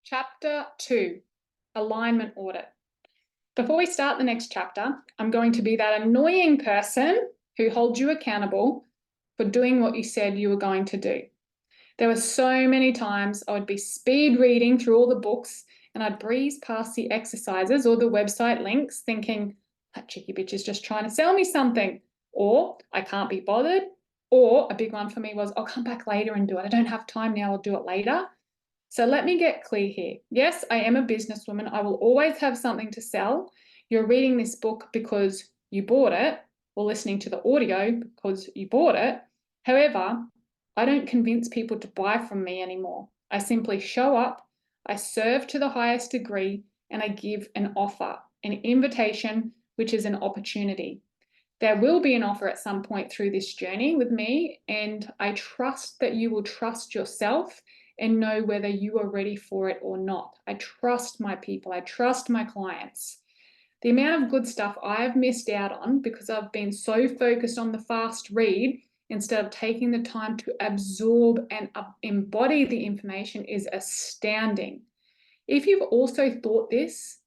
Chapter 2, Alignment Audit. Before we start the next chapter, I'm going to be that annoying person who holds you accountable for doing what you said you were going to do. There were so many times I would be speed reading through all the books and I'd breeze past the exercises or the website links thinking, that cheeky bitch is just trying to sell me something, or I can't be bothered, or a big one for me was, I'll come back later and do it. I don't have time now, I'll do it later. So let me get clear here. Yes, I am a businesswoman. I will always have something to sell. You're reading this book because you bought it, or listening to the audio because you bought it. However, I don't convince people to buy from me anymore. I simply show up, I serve to the highest degree, and I give an offer, an invitation, which is an opportunity. There will be an offer at some point through this journey with me, and I trust that you will trust yourself and know whether you are ready for it or not. I trust my people. I trust my clients. The amount of good stuff I've missed out on because I've been so focused on the fast read instead of taking the time to absorb and embody the information is astounding. If you've also thought this,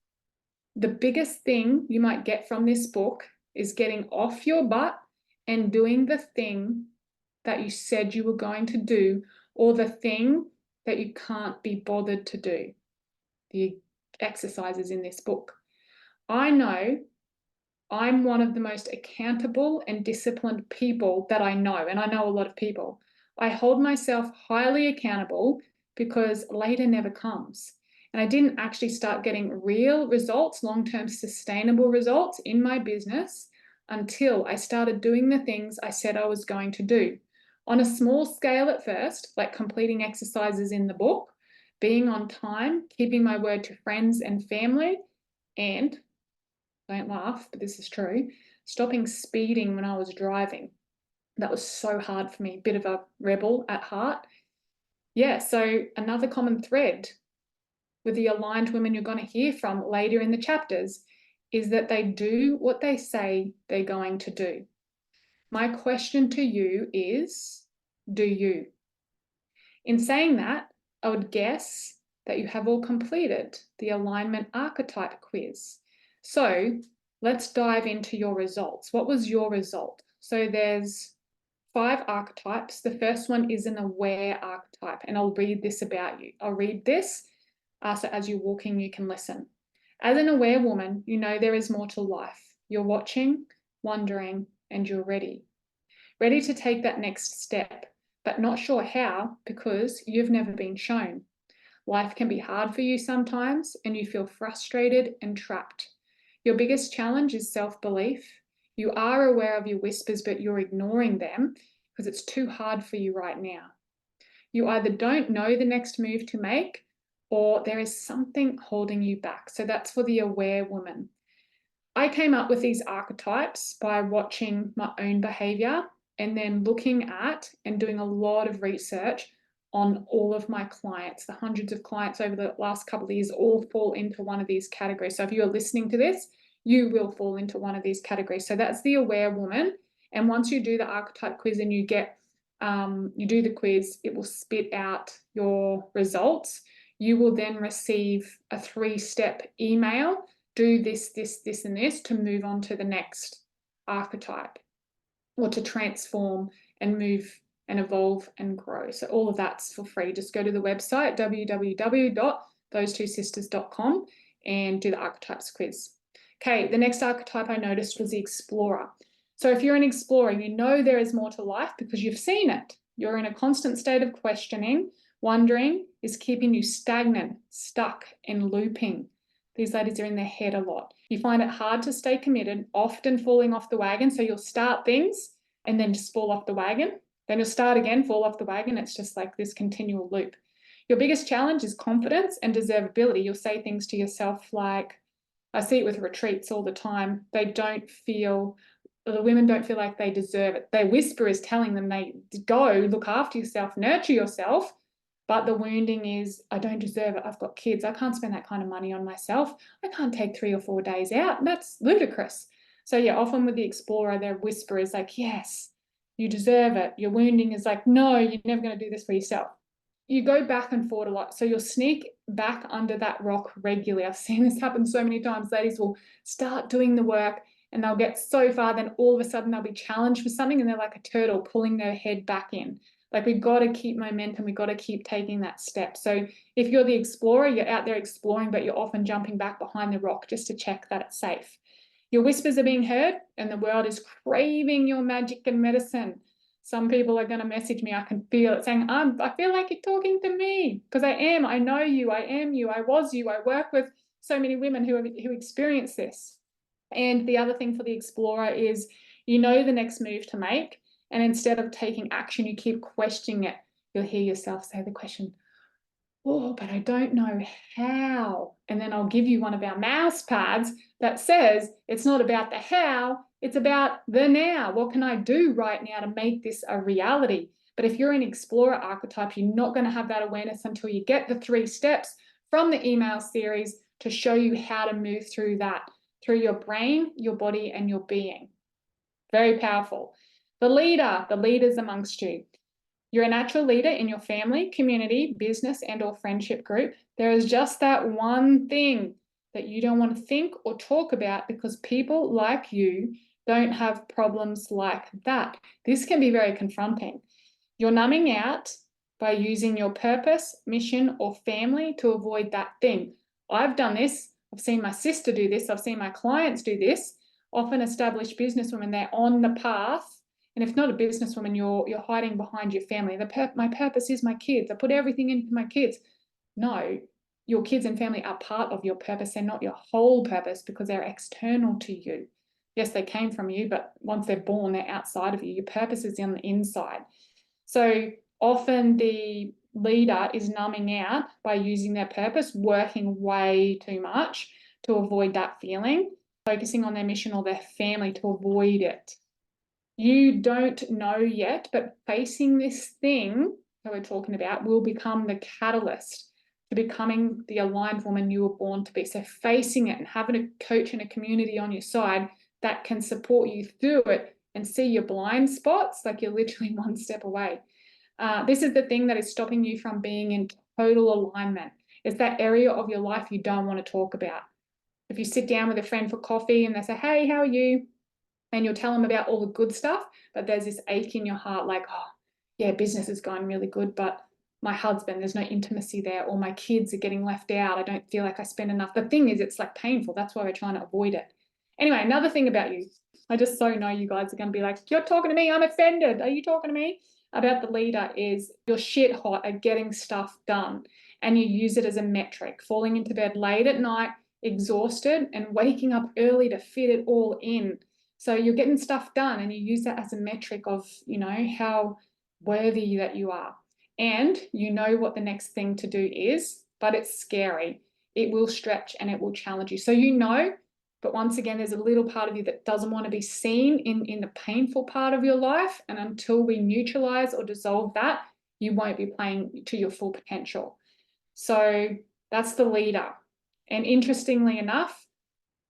the biggest thing you might get from this book is getting off your butt and doing the thing that you said you were going to do, or the thing that you can't be bothered to do, the exercises in this book. I know I'm one of the most accountable and disciplined people that I know, and I know a lot of people. I hold myself highly accountable because later never comes. And I didn't actually start getting real results, long-term sustainable results in my business until I started doing the things I said I was going to do. On a small scale at first, like completing exercises in the book, being on time, keeping my word to friends and family, and, don't laugh, but this is true, stopping speeding when I was driving. That was so hard for me, bit of a rebel at heart. Yeah, so another common thread with the aligned women you're going to hear from later in the chapters is that they do what they say they're going to do. My question to you is, do you? In saying that, I would guess that you have all completed the alignment archetype quiz. So let's dive into your results. What was your result? So there's 5 archetypes. The first one is an aware archetype, and I'll read this about you. I'll read this, so as you're walking, you can listen. As an aware woman, you know there is more to life. You're watching, wondering, and you're ready. Ready to take that next step, but not sure how because you've never been shown. Life can be hard for you sometimes, and you feel frustrated and trapped. Your biggest challenge is self-belief. You are aware of your whispers, but you're ignoring them because it's too hard for you right now. You either don't know the next move to make, or there is something holding you back. So that's for the aware woman. I came up with these archetypes by watching my own behavior and then looking at and doing a lot of research on all of my clients. The hundreds of clients over the last couple of years all fall into one of these categories. So if you are listening to this, you will fall into one of these categories. So that's the aware woman. And once you do the archetype quiz and you do the quiz, it will spit out your results. You will then receive a 3-step email. Do this, this, this, and this to move on to the next archetype, or to transform and move and evolve and grow. So all of that's for free. Just go to the website, www.thosetwosisters.com, and do the archetypes quiz. Okay, the next archetype I noticed was the explorer. So if you're an explorer, you know there is more to life because you've seen it. You're in a constant state of questioning. Wondering is keeping you stagnant, stuck, and looping. These ladies are in their head a lot. You find it hard to stay committed, often falling off the wagon. So you'll start things and then just fall off the wagon. Then you'll start again, fall off the wagon. It's just like this continual loop. Your biggest challenge is confidence and deservability. You'll say things to yourself like, I see it with retreats all the time. The women don't feel like they deserve it. Their whisper is telling them they go, look after yourself, nurture yourself. But the wounding is, I don't deserve it. I've got kids. I can't spend that kind of money on myself. I can't take 3 or 4 days out. That's ludicrous. So yeah, often with the explorer, their whisper is like, yes, you deserve it. Your wounding is like, no, you're never going to do this for yourself. you go back and forward a lot. So you'll sneak back under that rock regularly. I've seen this happen so many times. Ladies will start doing the work and they'll get so far, then all of a sudden they'll be challenged for something and they're like a turtle pulling their head back in. Like, we've got to keep momentum. We've got to keep taking that step. So if you're the explorer, you're out there exploring, but you're often jumping back behind the rock just to check that it's safe. Your whispers are being heard and the world is craving your magic and medicine. Some people are going to message me, I can feel it, saying, I feel like you're talking to me, because I am. I know you. I am you. I was you. I work with so many women who experience this. And the other thing for the explorer is, you know the next move to make, and instead of taking action, you keep questioning it. You'll hear yourself say the question, oh, but I don't know how. And then I'll give you one of our mouse pads that says it's not about the how, it's about the now. What can I do right now to make this a reality? But if you're an explorer archetype, you're not going to have that awareness until you get the 3 steps from the email series to show you how to move through that, through your brain, your body, and your being. Very powerful. The leaders amongst you. You're a natural leader in your family, community, business, and or friendship group. There is just that one thing that you don't want to think or talk about because people like you don't have problems like that. This can be very confronting. You're numbing out by using your purpose, mission, or family to avoid that thing. I've done this. I've seen my sister do this. I've seen my clients do this. Often established businesswomen, they're on the path. And if not a businesswoman, you're hiding behind your family. My purpose is my kids. I put everything into my kids. No, your kids and family are part of your purpose. They're not your whole purpose because they're external to you. Yes, they came from you, but once they're born, they're outside of you. Your purpose is on the inside. So often the leader is numbing out by using their purpose, working way too much to avoid that feeling, focusing on their mission or their family to avoid it. You don't know yet, but facing this thing that we're talking about will become the catalyst to becoming the aligned woman you were born to be. So facing it and having a coach and a community on your side that can support you through it and see your blind spots, like you're literally one step away. This is the thing that is stopping you from being in total alignment. It's that area of your life you don't want to talk about. If you sit down with a friend for coffee and they say, hey, how are you? And you'll tell them about all the good stuff, but there's this ache in your heart like, oh, yeah, business is going really good, but my husband, there's no intimacy there, or my kids are getting left out. I don't feel like I spend enough. The thing is, it's like painful. That's why we're trying to avoid it. Anyway, another thing about you, I just so know you guys are going to be like, you're talking to me, I'm offended. Are you talking to me? About the leader is you're shit hot at getting stuff done, and you use it as a metric, falling into bed late at night, exhausted, and waking up early to fit it all in. So you're getting stuff done and you use that as a metric of, you know, how worthy that you are. And you know what the next thing to do is, but it's scary. It will stretch and it will challenge you. So you know, but once again, there's a little part of you that doesn't want to be seen in the painful part of your life. And until we neutralize or dissolve that, you won't be playing to your full potential. So that's the leader. And interestingly enough,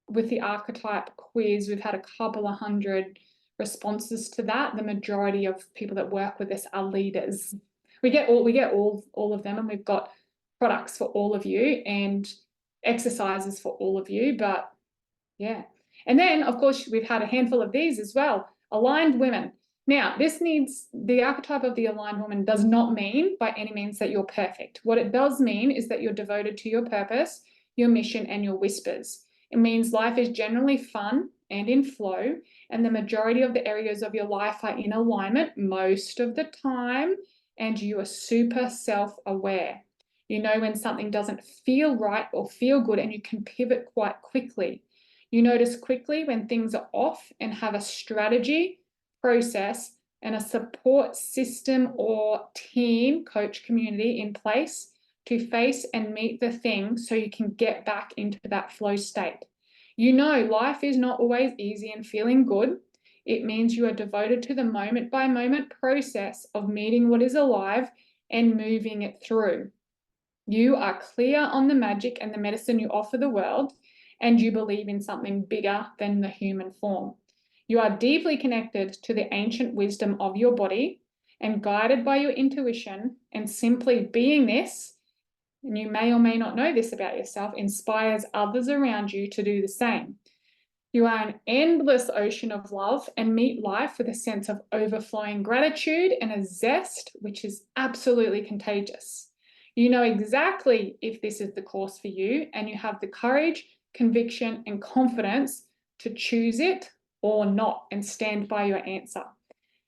with the archetype quiz, we've had a couple of hundred responses to that. The majority of people that work with us are leaders. We get all of them, and we've got products for all of you and exercises for all of you. But yeah. And then, of course, we've had a handful of these as well. Aligned women. Now, the archetype of the aligned woman does not mean by any means that you're perfect. What it does mean is that you're devoted to your purpose, your mission, and your whispers. It means life is generally fun and in flow, and the majority of the areas of your life are in alignment most of the time, and you are super self-aware. You know when something doesn't feel right or feel good, and you can pivot quite quickly. You notice quickly when things are off and have a strategy, process, and a support system or team, coach community in place to face and meet the thing so you can get back into that flow state. You know life is not always easy and feeling good. It means you are devoted to the moment by moment process of meeting what is alive and moving it through. You are clear on the magic and the medicine you offer the world, and you believe in something bigger than the human form. You are deeply connected to the ancient wisdom of your body, and guided by your intuition and simply being this, and you may or may not know this about yourself, inspires others around you to do the same. You are an endless ocean of love and meet life with a sense of overflowing gratitude and a zest, which is absolutely contagious. You know exactly if this is the course for you, and you have the courage, conviction, and confidence to choose it or not and stand by your answer.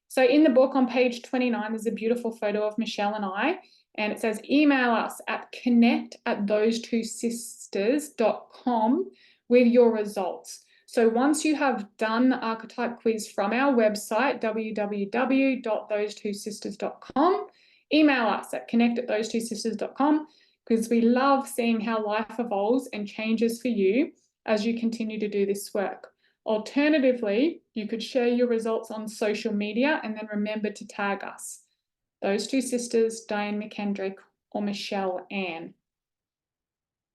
So in the book on page 29, there's a beautiful photo of Michelle and I, and it says, email us at connect@those2sisters.com with your results. So once you have done the archetype quiz from our website, www.those2sisters.com, email us at connect@those2sisters.com, because we love seeing how life evolves and changes for you as you continue to do this work. Alternatively, you could share your results on social media and then remember to tag us. Those Two Sisters, Diane McKendrick, or Michelle Ann.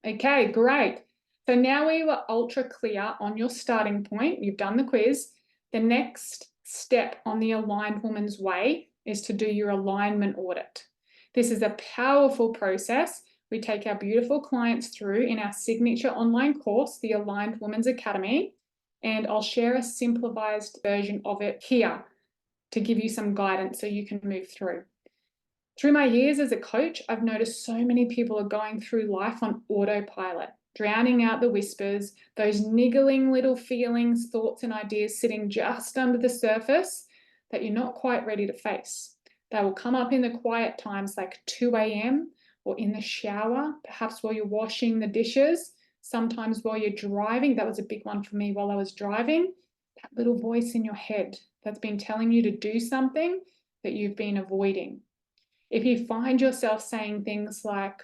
Okay, great. So now we were ultra clear on your starting point. You've done the quiz. The next step on the Aligned Woman's Way is to do your alignment audit. This is a powerful process we take our beautiful clients through in our signature online course, the Aligned Women's Academy. And I'll share a simplified version of it here to give you some guidance so you can move through. Through my years as a coach, I've noticed so many people are going through life on autopilot, drowning out the whispers, those niggling little feelings, thoughts, and ideas sitting just under the surface that you're not quite ready to face. They will come up in the quiet times like 2 a.m. or in the shower, perhaps while you're washing the dishes, sometimes while you're driving. That was a big one for me while I was driving. That little voice in your head that's been telling you to do something that you've been avoiding. If you find yourself saying things like,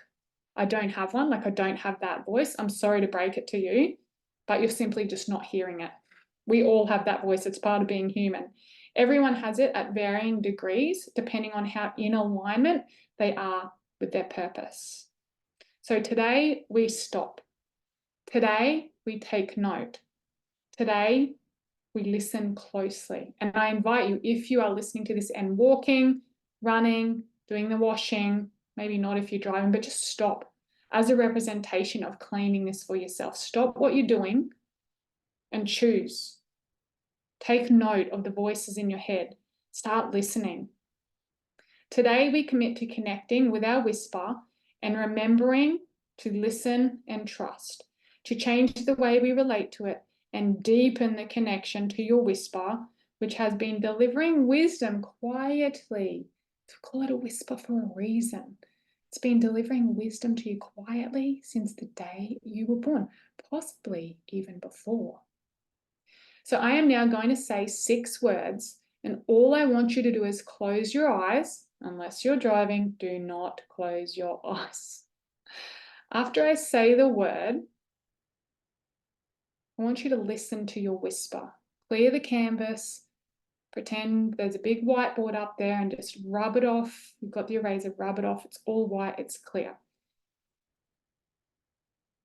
I don't have one, like I don't have that voice, I'm sorry to break it to you, but you're simply just not hearing it. We all have that voice. It's part of being human. Everyone has it at varying degrees, depending on how in alignment they are with their purpose. So today we stop. Today we take note. Today we listen closely. And I invite you, if you are listening to this and walking, running, doing the washing, maybe not if you're driving, but just stop as a representation of claiming this for yourself. Stop what you're doing and choose. Take note of the voices in your head. Start listening. Today we commit to connecting with our whisper and remembering to listen and trust, to change the way we relate to it and deepen the connection to your whisper, which has been delivering wisdom quietly. To call it a whisper for a reason. It's been delivering wisdom to you quietly since the day you were born, possibly even before. So I am now going to say 6 words, and all I want you to do is close your eyes. Unless you're driving, do not close your eyes. After I say the word, I want you to listen to your whisper. Clear the canvas. Pretend there's a big whiteboard up there and just rub it off. You've got the eraser, rub it off. It's all white, it's clear.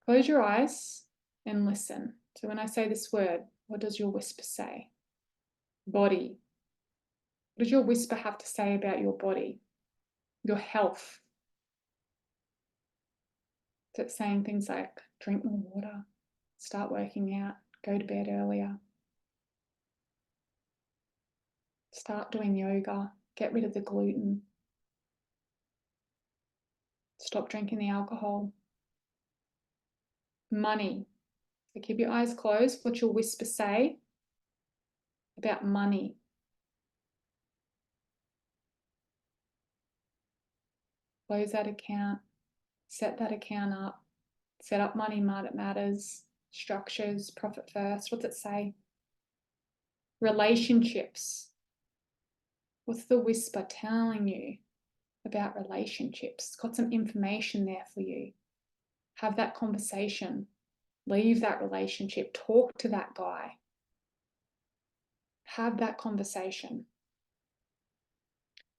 Close your eyes and listen. So when I say this word, what does your whisper say? Body. What does your whisper have to say about your body? Your health. Is it saying things like drink more water, start working out, go to bed earlier, start doing yoga, get rid of the gluten, stop drinking the alcohol? Money. So keep your eyes closed. What's your whisper say about money? Close that account, set that account up, set up money matters, structures, profit first. What's it say? Relationships. What's the whisper telling you about relationships? It's got some information there for you. Have that conversation. Leave that relationship. Talk to that guy. Have that conversation.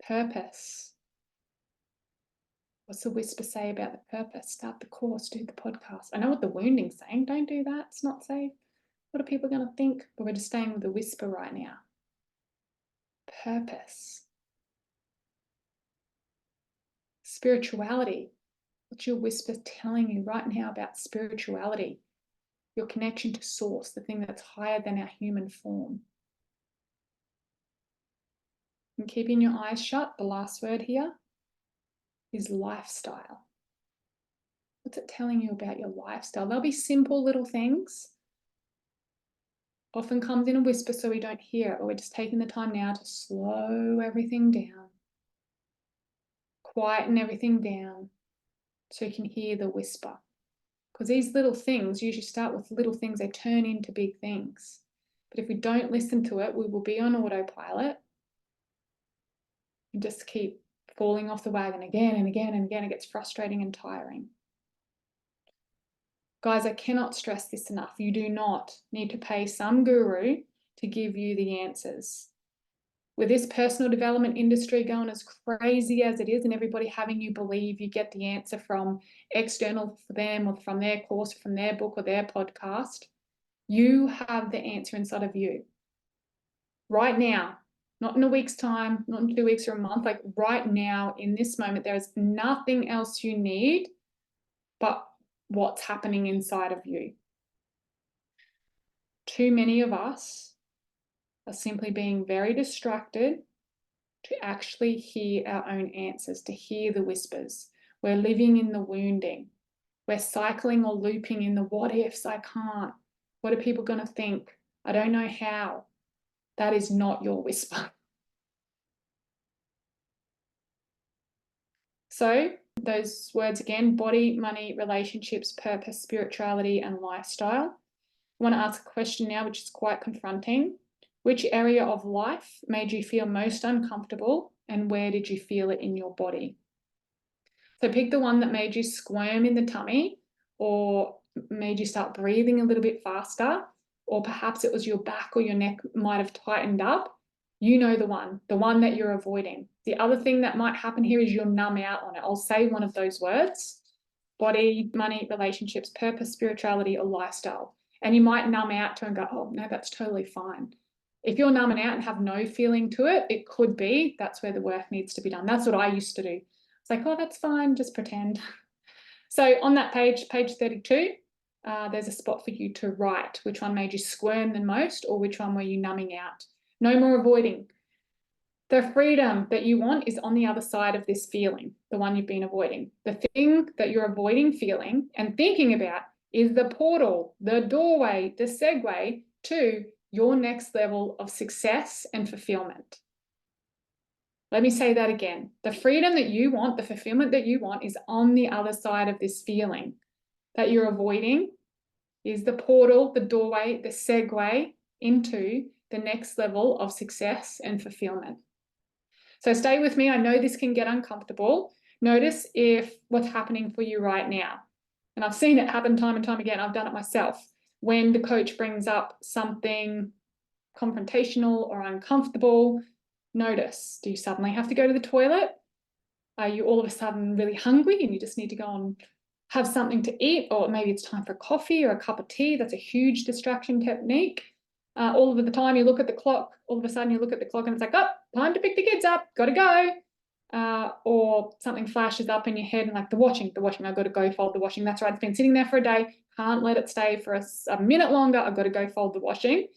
Purpose. What's the whisper say about the purpose? Start the course, do the podcast. I know what the wounding's saying. Don't do that. It's not safe. What are people going to think? But we're just staying with the whisper right now. Purpose. Spirituality. What's your whisper telling you right now about spirituality? Your connection to source, the thing that's higher than our human form. And keeping your eyes shut, the last word here is lifestyle. What's it telling you about your lifestyle? They'll be simple little things. Often comes in a whisper so we don't hear it, but we're just taking the time now to slow everything down. Quieten everything down so you can hear the whisper. Because these little things usually start with little things, they turn into big things. But if we don't listen to it, we will be on autopilot and just keep falling off the wagon again and again and again. It gets frustrating and tiring. Guys, I cannot stress this enough. You do not need to pay some guru to give you the answers. With this personal development industry going as crazy as it is and everybody having you believe you get the answer from external for them or from their course, from their book or their podcast, you have the answer inside of you. Right now, not in a week's time, not in 2 weeks or a month, like right now in this moment, there is nothing else you need but what's happening inside of you. Too many of us are simply being very distracted to actually hear our own answers, to hear the whispers. We're living in the wounding. We're cycling or looping in the what ifs, I can't. What are people going to think? I don't know how. That is not your whisper. So those words again, body, money, relationships, purpose, spirituality, and lifestyle. I want to ask a question now, which is quite confronting. Which area of life made you feel most uncomfortable, and where did you feel it in your body? So pick the one that made you squirm in the tummy, or made you start breathing a little bit faster, or perhaps it was your back or your neck might have tightened up. You know the one that you're avoiding. The other thing that might happen here is you'll numb out on it. I'll say one of those words: body, money, relationships, purpose, spirituality, or lifestyle. And you might numb out to and go, oh, no, that's totally fine. If you're numbing out and have no feeling to it, it could be that's where the work needs to be done. That's what I used to do. It's like, oh, that's fine, just pretend. So on that page 32, there's a spot for you to write which one made you squirm the most or which one were you numbing out. No more avoiding. The freedom that you want is on the other side of this feeling, the one you've been avoiding. The thing that you're avoiding feeling and thinking about is the portal, the doorway, the segue to your next level of success and fulfillment. Let me say that again. The freedom that you want, the fulfillment that you want is on the other side of this feeling that you're avoiding is the portal, the doorway, the segue into the next level of success and fulfillment. So stay with me. I know this can get uncomfortable. Notice if what's happening for you right now. And I've seen it happen time and time again. I've done it myself. When the coach brings up something confrontational or uncomfortable, notice, do you suddenly have to go to the toilet? Are you all of a sudden really hungry and you just need to go and have something to eat? Or maybe it's time for coffee or a cup of tea. That's a huge distraction technique. All of the time you look at the clock, all of a sudden you look at the clock and it's like, oh, time to pick the kids up, gotta go. Or something flashes up in your head and like the washing, I've got to go fold the washing. That's right, it's been sitting there for a day, can't let it stay for a minute longer, I've got to go fold the washing.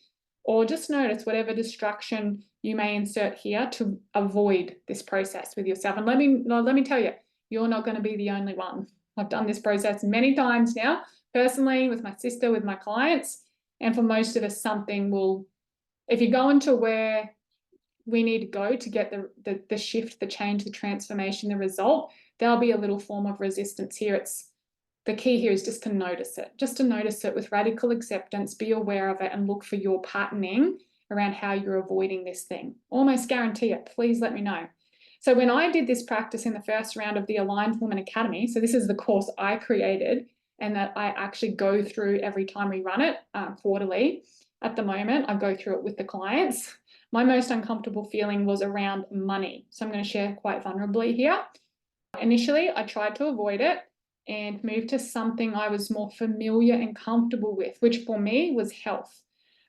Or just notice whatever distraction you may insert here to avoid this process with yourself. And let me tell you, you're not going to be the only one. I've done this process many times now, personally, with my sister, with my clients. And for most of us, something will, if you go into where we need to go to get the shift, the change, the transformation, the result, there'll be a little form of resistance here. The key here is just to notice it with radical acceptance, be aware of it and look for your patterning around how you're avoiding this thing. Almost guarantee it. Please let me know. So when I did this practice in the first round of the Aligned Woman Academy, so this is the course I created and that I actually go through every time we run it quarterly. At the moment, I go through it with the clients. My most uncomfortable feeling was around money. So I'm going to share quite vulnerably here. Initially, I tried to avoid it and move to something I was more familiar and comfortable with, which for me was health.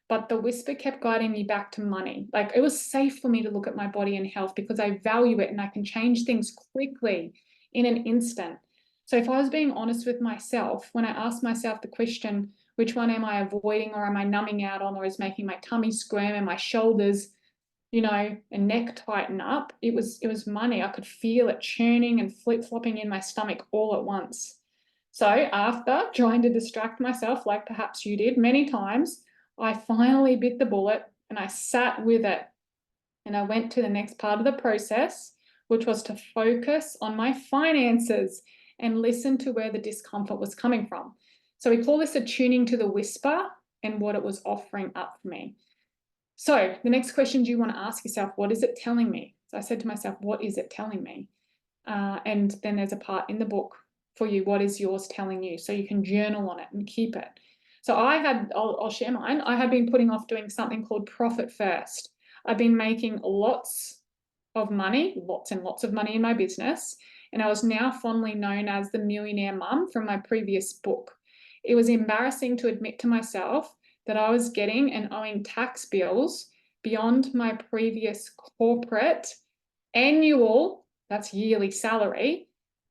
But the whisper kept guiding me back to money. Like it was safe for me to look at my body and health because I value it and I can change things quickly in an instant. So if I was being honest with myself, when I asked myself the question, which one am I avoiding or am I numbing out on, or is making my tummy squirm and my shoulders, and neck tighten up, it was money. I could feel it churning and flip-flopping in my stomach all at once. So after trying to distract myself, like perhaps you did many times, I finally bit the bullet and I sat with it. And I went to the next part of the process, which was to focus on my finances and listen to where the discomfort was coming from. So we call this attuning to the whisper and what it was offering up for me. So the next question you want to ask yourself, what is it telling me? So I said to myself, what is it telling me? And then there's a part in the book for you, what is yours telling you? So you can journal on it and keep it. So I'll share mine. I had been putting off doing something called profit first. I've been making lots of money, lots and lots of money in my business. And I was now fondly known as the millionaire mum from my previous book. It was embarrassing to admit to myself that I was getting and owing tax bills beyond my previous corporate annual, that's yearly salary,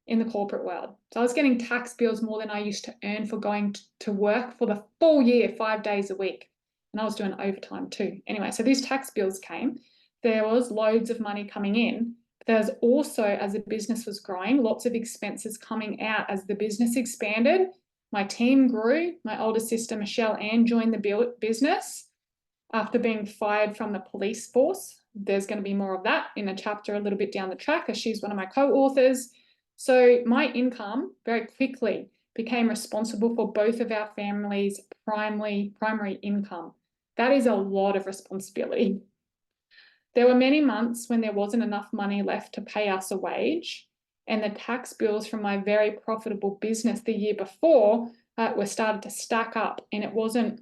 in the corporate world. So I was getting tax bills more than I used to earn for going to work for the full year, 5 days a week. And I was doing overtime too. Anyway, so these tax bills came. There was loads of money coming in. There's also, as the business was growing, lots of expenses coming out as the business expanded. My team grew. My older sister, Michelle Ann, joined the business after being fired from the police force. There's going to be more of that in a chapter a little bit down the track, as she's one of my co-authors. So my income very quickly became responsible for both of our families' primary income. That is a lot of responsibility. There were many months when there wasn't enough money left to pay us a wage, and the tax bills from my very profitable business the year before were started to stack up, and it wasn't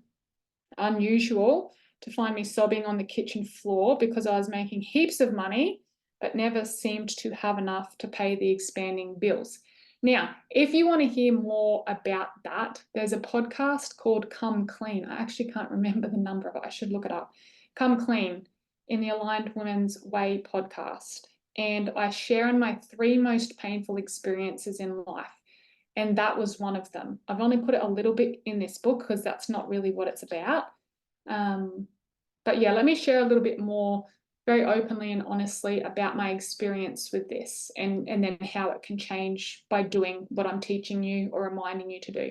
unusual to find me sobbing on the kitchen floor because I was making heaps of money but never seemed to have enough to pay the expanding bills. Now, if you want to hear more about that, there's a podcast called Come Clean. I actually can't remember the number of it. I should look it up. Come Clean in the Aligned Women's Way podcast. And I share on my 3 most painful experiences in life. And that was one of them. I've only put it a little bit in this book because that's not really what it's about. But yeah, let me share a little bit more very openly and honestly about my experience with this and then how it can change by doing what I'm teaching you or reminding you to do.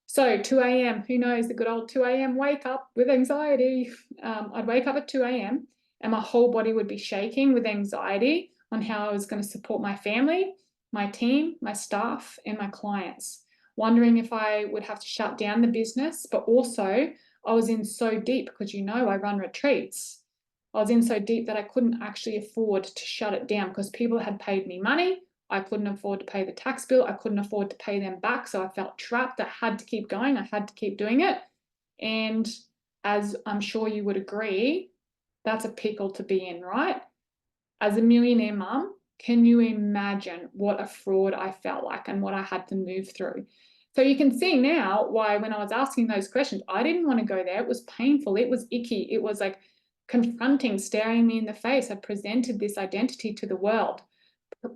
So 2 a.m., who knows the good old 2 a.m. wake up with anxiety. I'd wake up at 2 a.m. and my whole body would be shaking with anxiety on how I was going to support my family, my team, my staff, and my clients, wondering if I would have to shut down the business, but also I was in so deep because I run retreats. I was in so deep that I couldn't actually afford to shut it down because people had paid me money. I couldn't afford to pay the tax bill. I couldn't afford to pay them back. So I felt trapped. I had to keep going. I had to keep doing it. And as I'm sure you would agree, that's a pickle to be in, right? As a millionaire mum, can you imagine what a fraud I felt like and what I had to move through? So you can see now why when I was asking those questions, I didn't want to go there. It was painful. It was icky. It was like confronting, staring me in the face. I presented this identity to the world,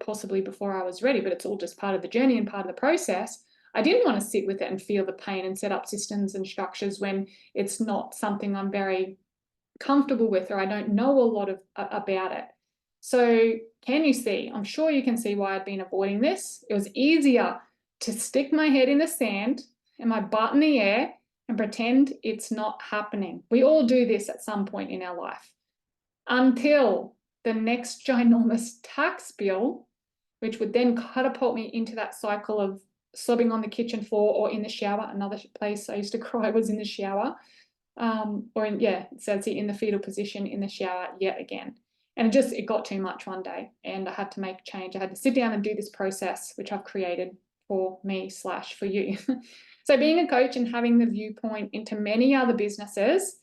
possibly before I was ready, but it's all just part of the journey and part of the process. I didn't want to sit with it and feel the pain and set up systems and structures when it's not something I'm very comfortable with or I don't know a lot about it. So can you see? I'm sure you can see why I'd been avoiding this. It was easier to stick my head in the sand and my butt in the air and pretend it's not happening. We all do this at some point in our life until the next ginormous tax bill, which would then catapult me into that cycle of sobbing on the kitchen floor or in the shower. Another place I used to cry was in the shower. It says in the fetal position in the shower yet again. And it got too much one day and I had to make a change. I had to sit down and do this process, which I've created for me / for you. So being a coach and having the viewpoint into many other businesses,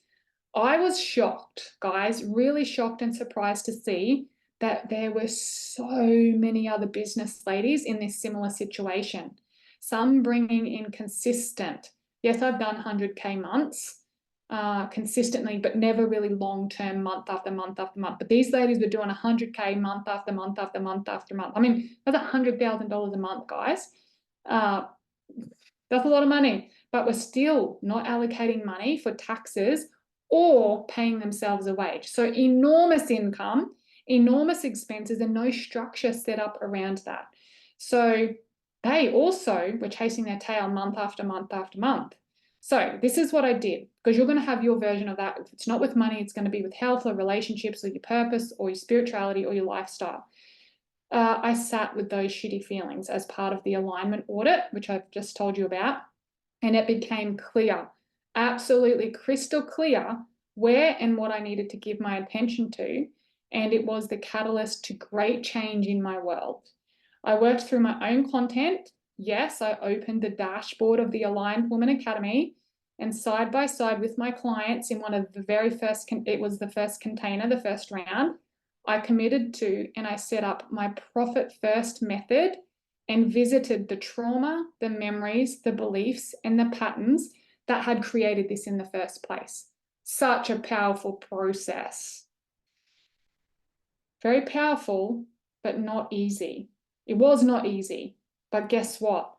I was shocked, guys, really shocked and surprised to see that there were so many other business ladies in this similar situation. Some bringing in consistent, yes, I've done 100K months, consistently, but never really long-term, month after month after month. But these ladies were doing 100K month after month after month after month. I mean, that's $100,000 a month, guys. That's a lot of money, but we're still not allocating money for taxes or paying themselves a wage. So enormous income, enormous expenses, and no structure set up around that. So they also were chasing their tail month after month after month. So this is what I did, because you're going to have your version of that. If it's not with money, it's going to be with health or relationships or your purpose or your spirituality or your lifestyle. I sat with those shitty feelings as part of the alignment audit, which I've just told you about. And it became clear, absolutely crystal clear, where and what I needed to give my attention to. And it was the catalyst to great change in my world. I worked through my own content. Yes, I opened the dashboard of the Aligned Woman Academy, and side by side with my clients in one of the very first, it was the first container, the first round, I committed to, and I set up my profit first method and visited the trauma, the memories, the beliefs, and the patterns that had created this in the first place. Such a powerful process. Very powerful, but not easy. It was not easy, but guess what?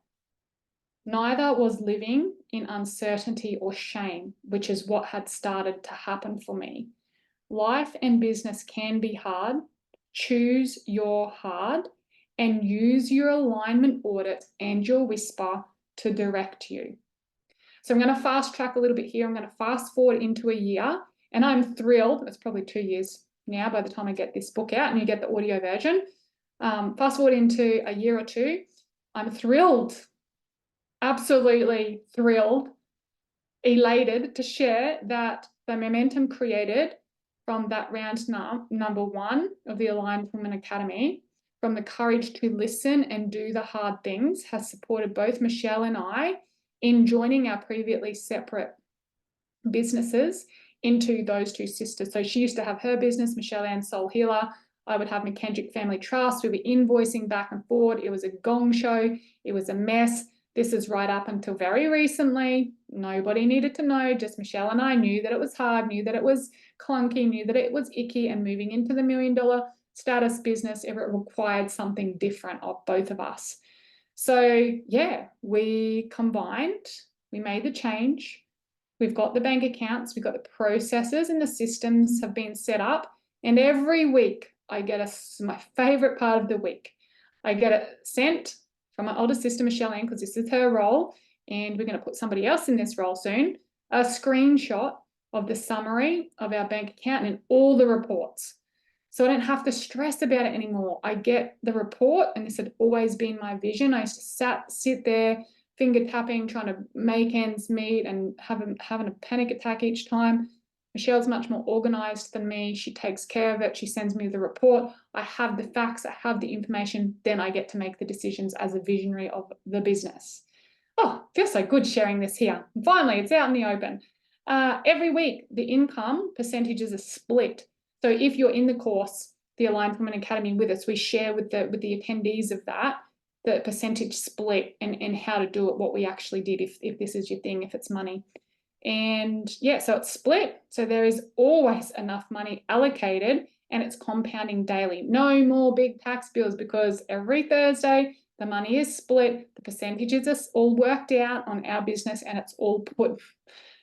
Neither was living in uncertainty or shame, which is what had started to happen for me. Life and business can be hard. Choose your hard and use your alignment audit and your whisper to direct you. So I'm going to fast track a little bit here. I'm going to fast forward into a year, and I'm thrilled. It's probably 2 years now by the time I get this book out and you get the audio version. Fast forward into a year or two, I'm thrilled, absolutely thrilled, elated to share that the momentum created from that round number 1 of the Aligned Woman Academy, from the courage to listen and do the hard things, has supported both Michelle and I in joining our previously separate businesses into those two sisters. So she used to have her business, Michelle Ann Soul Healer. I would have McKendrick Family Trust. We were invoicing back and forward. It was a gong show. It was a mess. This is right up until very recently. Nobody needed to know. Just Michelle and I knew that it was hard, knew that it was clunky, knew that it was icky, and moving into the $1 million status business, it required something different of both of us. So yeah, we combined, we made the change. We've got the bank accounts, we've got the processes, and the systems have been set up. And every week I get my favorite part of the week. I get it sent from my older sister, Michelle Ann, because this is her role, and we're going to put somebody else in this role soon, a screenshot of the summary of our bank account and all the reports. So I don't have to stress about it anymore. I get the report, and this had always been my vision. I used to sit there, finger tapping, trying to make ends meet and having a panic attack each time. Michelle's much more organized than me. She takes care of it. She sends me the report. I have the facts. I have the information. Then I get to make the decisions as a visionary of the business. Oh, feels so good sharing this here. Finally, it's out in the open. Every week, the income percentages are split. So if you're in the course, the Aligned Women Academy with us, we share with the attendees of that the percentage split and how to do it, what we actually did if this is your thing, if it's money. And yeah, so it's split. So there is always enough money allocated, and it's compounding daily. No more big tax bills, because every Thursday the money is split, the percentages are all worked out on our business, and it's all put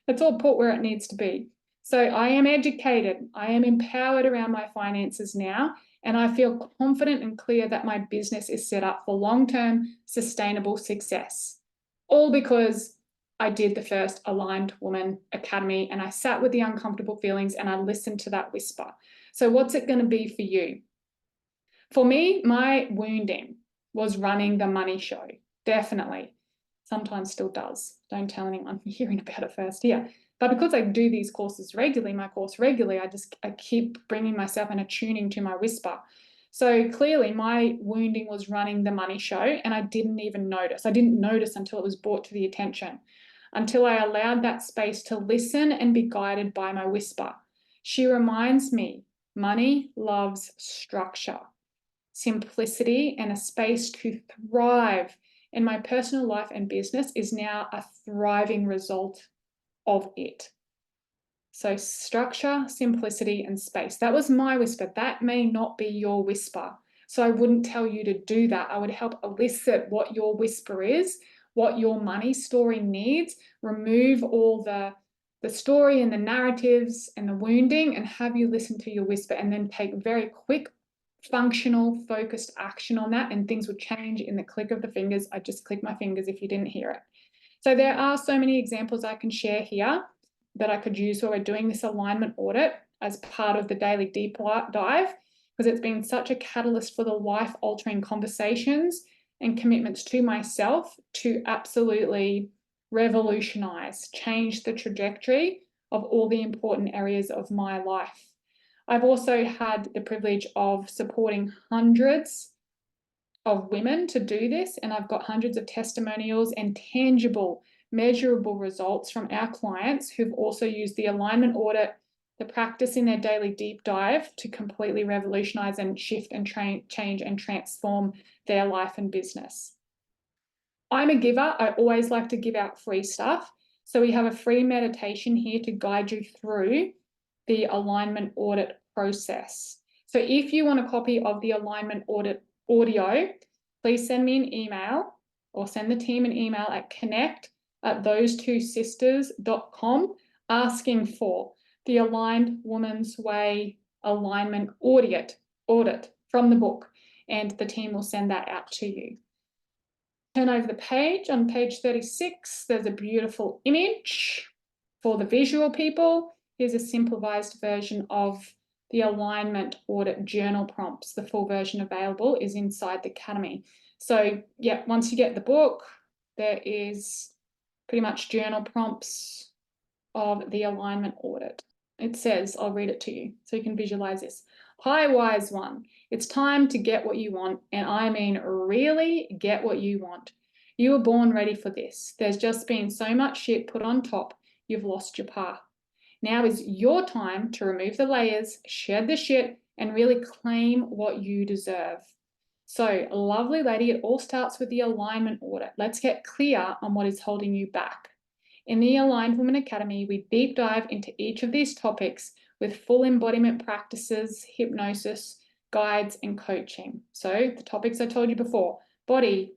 where it needs to be. So I am educated, I am empowered around my finances now, and I feel confident and clear that my business is set up for long-term sustainable success. All because I did the first Aligned Woman Academy, and I sat with the uncomfortable feelings and I listened to that whisper. So what's it going to be for you? For me, my wounding was running the money show, definitely. Sometimes still does. Don't tell anyone. You're hearing about it first here. But because I do these courses regularly, I keep bringing myself and attuning to my whisper. So clearly my wounding was running the money show, and I didn't even notice. I didn't notice until it was brought to the attention, until I allowed that space to listen and be guided by my whisper. She reminds me, money loves structure, simplicity, and a space to thrive. And my personal life and business is now a thriving result of it. So structure, simplicity, and space. That was my whisper. That may not be your whisper. So I wouldn't tell you to do that. I would help elicit what your whisper is, what your money story needs, remove all the story and the narratives and the wounding, and have you listen to your whisper, and then take very quick, functional, focused action on that, and things would change in the click of the fingers. I just click my fingers if you didn't hear it. So there are so many examples I can share here that I could use while we're doing this alignment audit as part of the daily deep dive, because it's been such a catalyst for the life-altering conversations and commitments to myself to absolutely revolutionize, change the trajectory of all the important areas of my life. I've also had the privilege of supporting hundreds of women to do this, and I've got hundreds of testimonials and tangible, measurable results from our clients who've also used the alignment audit, the practice in their daily deep dive to completely revolutionize and shift and change and transform their life and business. I'm a giver. I always like to give out free stuff. So we have a free meditation here to guide you through the alignment audit process. So if you want a copy of the alignment audit audio, please send me an email or send the team an email at connect@those2sisters.com asking for the Aligned Woman's Way alignment audit from the book, and the team will send that out to you. Turn over the page. On page 36, there's a beautiful image for the visual people. Here's a simplified version of the alignment audit journal prompts. The full version available is inside the Academy. So yeah, once you get the book, there is pretty much journal prompts of the alignment audit. It says, I'll read it to you so you can visualize this. Hi, wise one. It's time to get what you want, and I mean really get what you want. You were born ready for this. There's just been so much shit put on top, you've lost your path. Now is your time to remove the layers, shed the shit, and really claim what you deserve. So, lovely lady, it all starts with the alignment audit. Let's get clear on what is holding you back. In the Aligned Woman Academy, we deep dive into each of these topics with full embodiment practices, hypnosis, guides, and coaching. So the topics I told you before: body,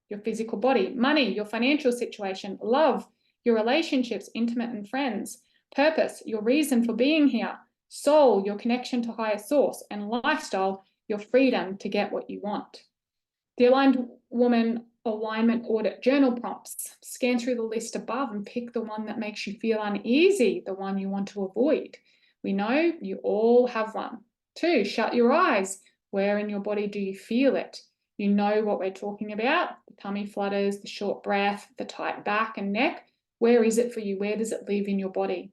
your physical body; money, your financial situation; love, your relationships, intimate and friends; purpose, your reason for being here; soul, your connection to higher source; and lifestyle, your freedom to get what you want. The Aligned Woman alignment audit journal prompts. Scan through the list above and pick the one that makes you feel uneasy, the one you want to avoid. We know you all have one. 2, shut your eyes. Where in your body do you feel it? You know what we're talking about: the tummy flutters, the short breath, the tight back and neck. Where is it for you? Where does it live in your body?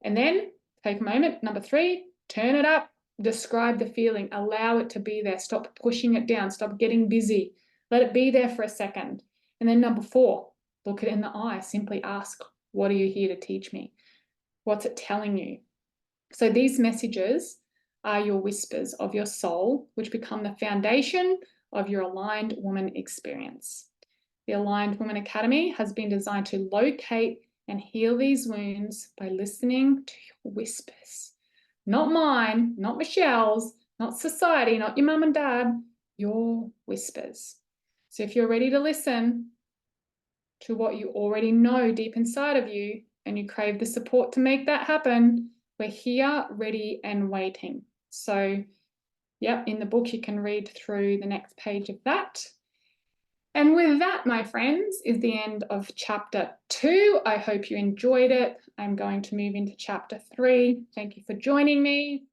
And then take a moment. Number 3, turn it up. Describe the feeling. Allow it to be there. Stop pushing it down. Stop getting busy. Let it be there for a second. And then number 4, look it in the eye. Simply ask, what are you here to teach me? What's it telling you? So these messages are your whispers of your soul, which become the foundation of your Aligned Woman experience. The Aligned Woman Academy has been designed to locate and heal these wounds by listening to your whispers. Not mine, not Michelle's, not society, not your mum and dad, your whispers. So if you're ready to listen to what you already know deep inside of you, and you crave the support to make that happen, we're here, ready and waiting. So yeah, in the book you can read through the next page of that. And with that, my friends, is the end of chapter 2. I hope you enjoyed it. I'm going to move into chapter 3. Thank you for joining me.